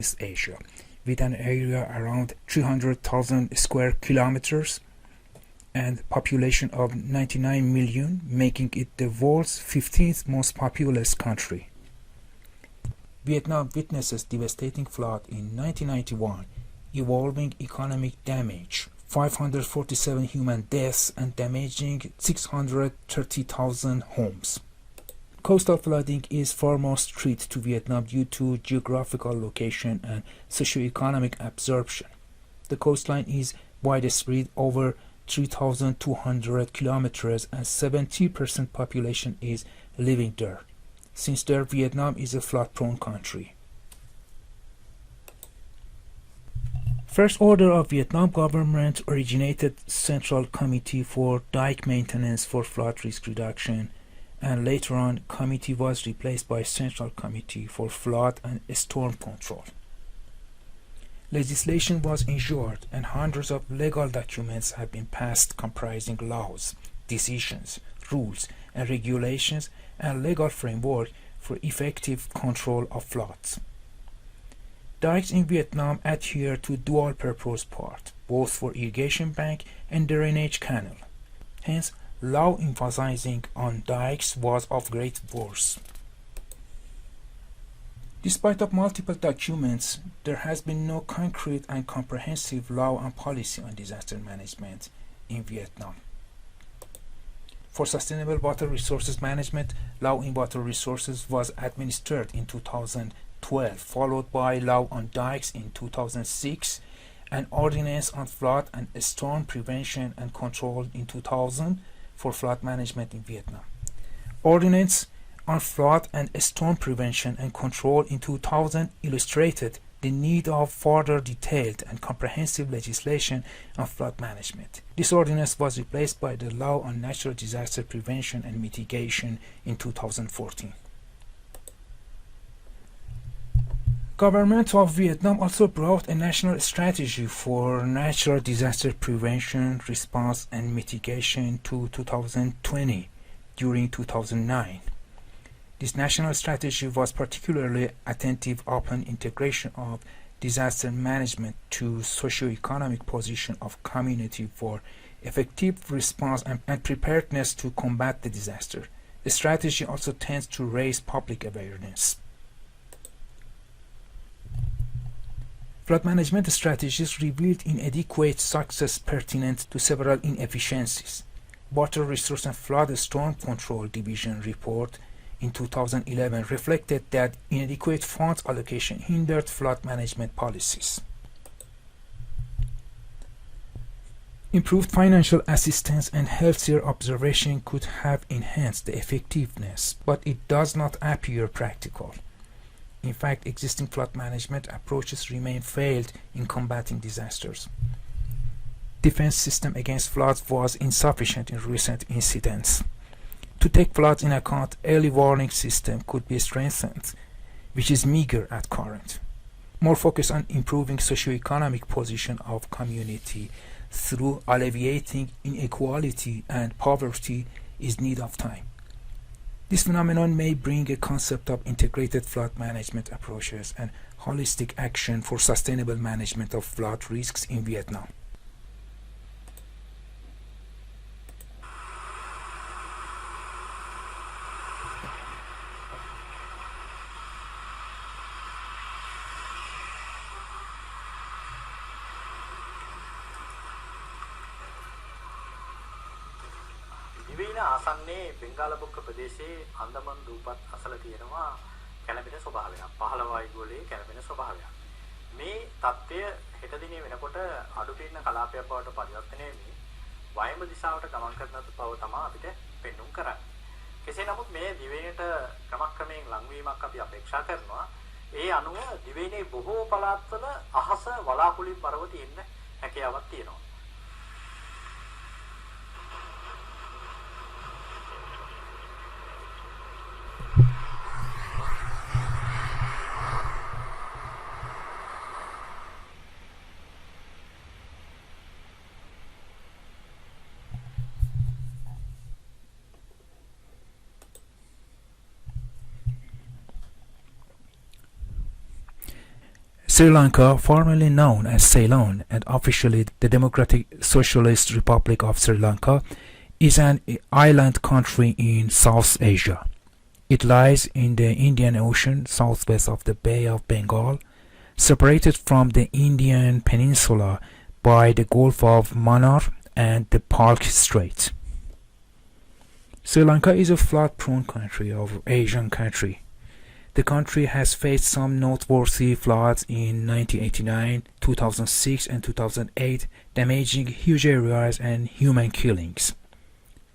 Southeast Asia, with an area around 300,000 square kilometers and population of 99 million, making it the world's 15th most populous country. Vietnam witnesses devastating flood in 1991, involving economic damage, 547 human deaths and damaging 630,000 homes. Coastal flooding is foremost threat to Vietnam due to geographical location and socioeconomic absorption. The coastline is widespread over 3,200 kilometers and 70% population is living there. Since there, Vietnam is a flood-prone country. First order of Vietnam government originated Central Committee for Dike Maintenance for Flood Risk Reduction, and later on committee was replaced by Central Committee for Flood and Storm Control. Legislation was ensured and hundreds of legal documents have been passed comprising laws, decisions, rules and regulations and legal framework for effective control of floods. Dikes in Vietnam adhere to dual-purpose part, both for irrigation bank and drainage canal. Hence, law emphasizing on dikes was of great force. Despite of multiple documents, there has been no concrete and comprehensive law and policy on disaster management in Vietnam. For sustainable water resources management, law in water resources was administered in 2012, followed by law on dikes in 2006, and ordinance on flood and storm prevention and control in 2000 for flood management in Vietnam. Ordinance on flood and storm prevention and control in 2000 illustrated the need of further detailed and comprehensive legislation on flood management. This ordinance was replaced by the Law on Natural Disaster Prevention and Mitigation in 2014. Government of Vietnam also brought a national strategy for natural disaster prevention, response and mitigation to 2020 during 2009. This national strategy was particularly attentive upon integration of disaster management to socio-economic position of community for effective response and preparedness to combat the disaster. The strategy also tends to raise public awareness. Flood management strategies revealed inadequate success pertinent to several inefficiencies. Water Resource and Flood Storm Control Division report in 2011 reflected that inadequate funds allocation hindered flood management policies. Improved financial assistance and healthier observation could have enhanced the effectiveness, but it does not appear practical. In fact, existing flood management approaches remain failed in combating disasters. Defense system against floods was insufficient in recent incidents. To take floods in account, early warning system could be strengthened, which is meager at current. More focus on improving socio-economic position of community through alleviating inequality and poverty is need of time. This phenomenon may bring a concept of integrated flood management approaches and holistic action for sustainable management of flood risks in Vietnam. දිවයින ආසන්නයේ බෙන්ගාලබොක්ක ප්‍රදේශයේ අන්දමන් දූපත් අසල තියෙනවා කැළඹෙන ස්වභාවයක්. 15 වයිගොලේ කැළඹෙන ස්වභාවයක්. මේ தත්ත්වය හෙට දිනේ වෙනකොට අඩුපීඩන කලාපයක් බවට පරිවර්තනය වෙන්නේ වයඹ දිශාවට ගමන් කරන බව තමයි අපිට පෙන්වුම් කරන්නේ. කෙසේ නමුත් මේ දිවයිනට ක්‍රමක්‍රමයෙන් ලංවීමක් අපි අපේක්ෂා කරනවා. ඒ අනුව දිවයිනේ බොහෝ පළාත්වල අහස වලාකුළින් පරව තියෙන හැකියාවක් තියෙනවා. Sri Lanka, formerly known as Ceylon and officially the Democratic Socialist Republic of Sri Lanka, is an island country in South Asia. It lies in the Indian Ocean southwest of the Bay of Bengal, separated from the Indian Peninsula by the Gulf of Mannar and the Palk Strait. Sri Lanka is a flood-prone country of Asian country. The country has faced some noteworthy floods in 1989, 2006 and 2008, damaging huge areas and human killings.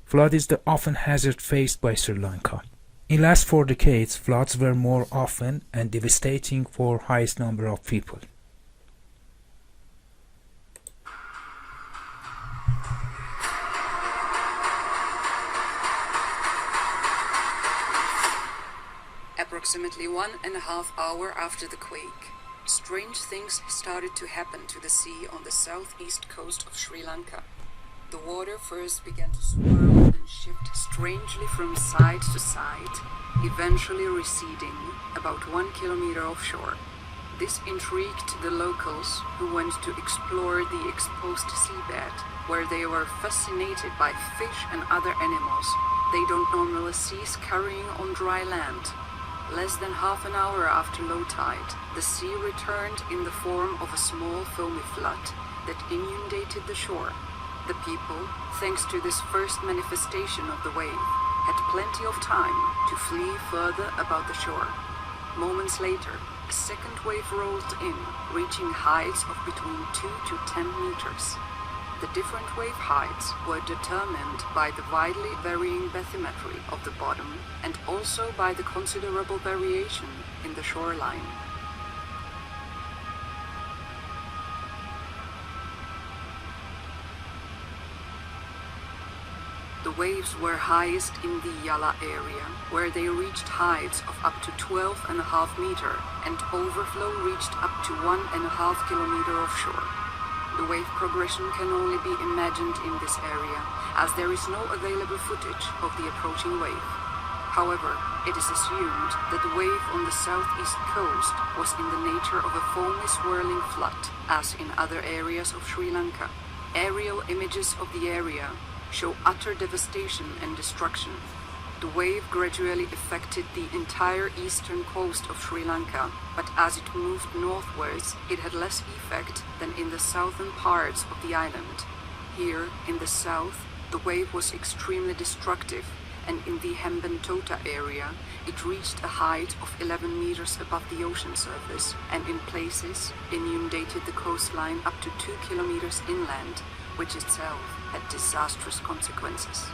Flood is the often hazard faced by Sri Lanka. In last 4 decades, floods were more often and devastating for highest number of people. Approximately 1.5 hours after the quake, strange things started to happen to the sea on the southeast coast of Sri Lanka. The water first began to swirl and shift strangely from side to side, eventually receding about 1 kilometer offshore. This intrigued the locals, who went to explore the exposed seabed, where they were fascinated by fish and other animals they don't normally see scurrying on dry land. Less than half an hour after low tide, the sea returned in the form of a small foamy flood that inundated the shore. The people, thanks to this first manifestation of the wave, had plenty of time to flee further about the shore. Moments later, a second wave rolled in, reaching heights of between 2 to 10 meters. The different wave heights were determined by the widely varying bathymetry of the bottom and also by the considerable variation in the shoreline. The waves were highest in the Yala area, where they reached heights of up to 12.5 meters, and overflow reached up to 1.5 kilometers offshore. The wave progression can only be imagined in this area, as there is no available footage of the approaching wave. However, it is assumed that the wave on the southeast coast was in the nature of a foamy swirling flood, as in other areas of Sri Lanka. Aerial images of the area show utter devastation and destruction. The wave gradually affected the entire eastern coast of Sri Lanka, but as it moved northwards, it had less effect than in the southern parts of the island. Here, in the south, the wave was extremely destructive, and in the Hambantota area, it reached a height of 11 meters above the ocean surface, and in places inundated the coastline up to 2 kilometers inland, which itself had disastrous consequences.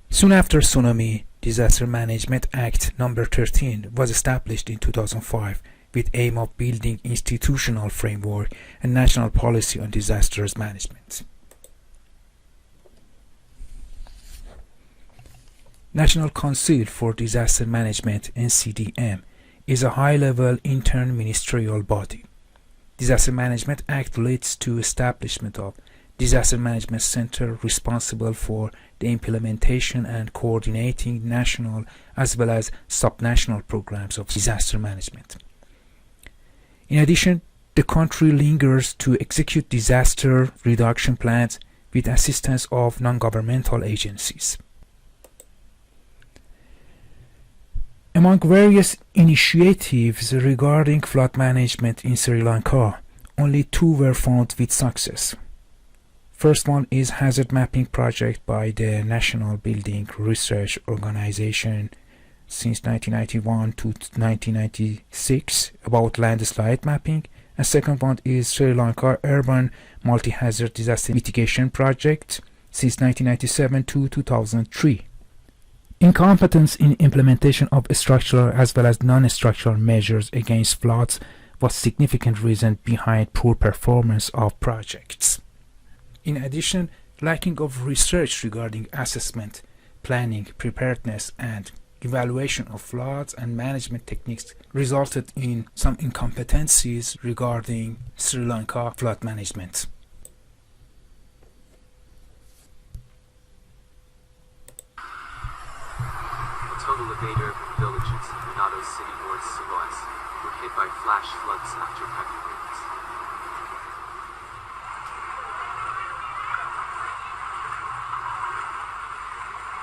Soon after tsunami, Disaster Management Act No. 13 was established in 2005 with aim of building institutional framework and national policy on disasters management. National Council for Disaster Management (NCDM) is a high-level intern-ministerial body. Disaster Management Act leads to establishment of Disaster Management Center responsible for the implementation and coordinating national as well as subnational programs of disaster management. In addition, the country lingers to execute disaster reduction plans with assistance of non-governmental agencies. Among various initiatives regarding flood management in Sri Lanka, only 2 were found with success. First one is hazard mapping project by the National Building Research Organization since 1991 to 1996 about landslide mapping, and second one is Sri Lanka Urban Multi-Hazard Disaster Mitigation Project since 1997 to 2003. Incompetence in implementation of structural as well as non-structural measures against floods was significant reason behind poor performance of projects. In addition, lacking of research regarding assessment, planning, preparedness, and evaluation of floods and management techniques resulted in some incompetencies regarding Sri Lanka flood management. total of 8 urban villages in Manado City, North Sulawesi, were hit by flash floods after heavy rains.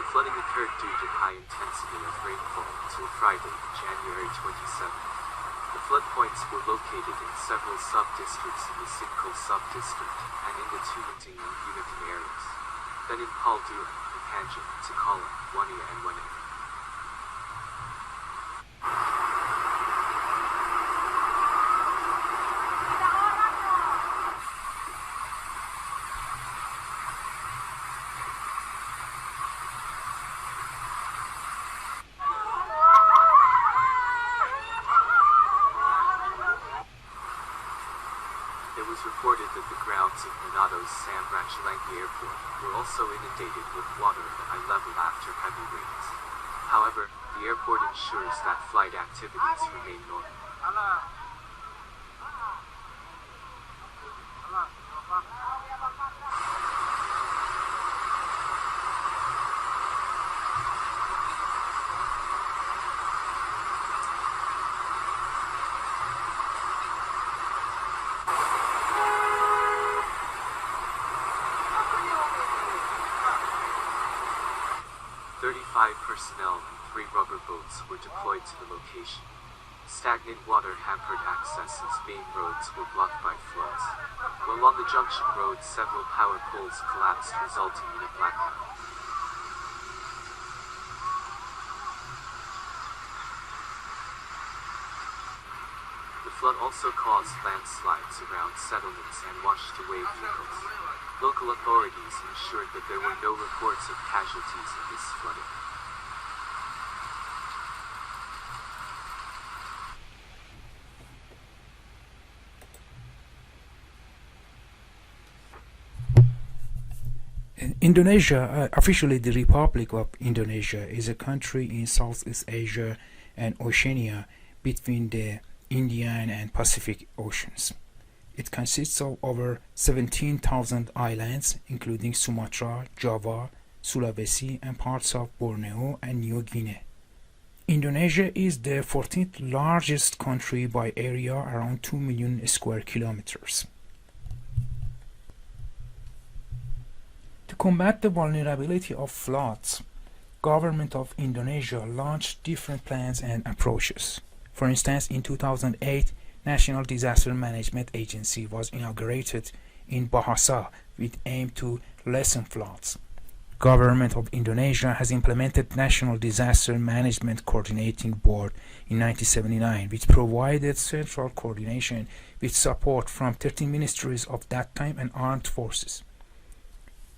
The flooding occurred due to high intensity of rainfall until Friday, January 27th. The flood points were located in several sub-districts in the Singkol sub-district and in the Tumunting and Unikan areas, then in Paldua, Papanjan, Tikala, Wania and Wene. It was reported that the grounds of Manado's Samratulangi Airport were also inundated with water at high level after heavy rains. However, the airport ensures that flight activities remain normal. 35 personnel and 3 rubber boats were deployed to the location. Stagnant water hampered access as main roads were blocked by floods. While on the junction road, several power poles collapsed, resulting in a blackout. The flood also caused landslides around settlements and washed away vehicles. Local authorities ensured that there were no reports of casualties in this flooding. Indonesia, officially the Republic of Indonesia, is a country in Southeast Asia and Oceania between the Indian and Pacific Oceans. It consists of over 17,000 islands, including Sumatra, Java, Sulawesi, and parts of Borneo and New Guinea. Indonesia is the 14th largest country by area, around 2 million square kilometers. To combat the vulnerability of floods, government of Indonesia launched different plans and approaches. For instance, in 2008, National Disaster Management Agency was inaugurated in Bahasa with aim to lessen floods. Government of Indonesia has implemented National Disaster Management Coordinating Board in 1979, which provided central coordination with support from 13 ministries of that time and armed forces.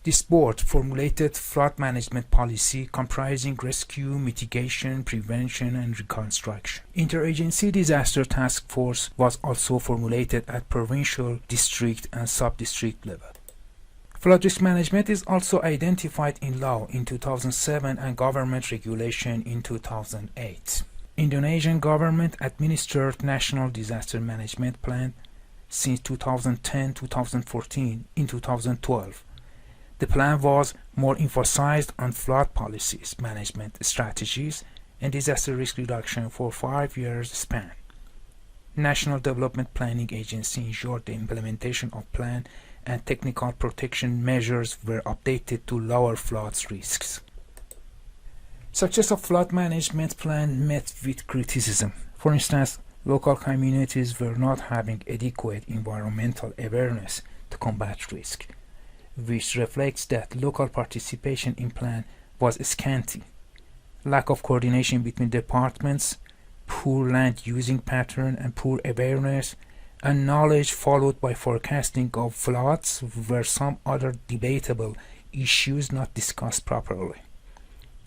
This board formulated flood management policy comprising rescue, mitigation, prevention, and reconstruction. Interagency disaster task force was also formulated at provincial, district, and sub-district level. Flood risk management is also identified in law in 2007 and government regulation in 2008. Indonesian government administered National Disaster Management Plan since 2010-2014 in 2012. The plan was more emphasized on flood policies, management strategies, and disaster risk reduction for 5 years span. National Development Planning Agency ensured the implementation of plan and technical protection measures were updated to lower floods risks. Success of flood management plan met with criticism. For instance, local communities were not having adequate environmental awareness to combat risk, which reflects that local participation in plan was scanty. Lack of coordination between departments, poor land using pattern and poor awareness, and knowledge followed by forecasting of floods were some other debatable issues not discussed properly.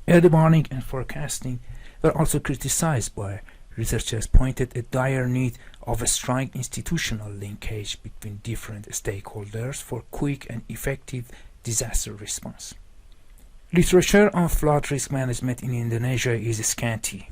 Early warning and forecasting were also criticized by researchers pointed a dire need of a strong institutional linkage between different stakeholders for quick and effective disaster response. Literature on flood risk management in Indonesia is scanty.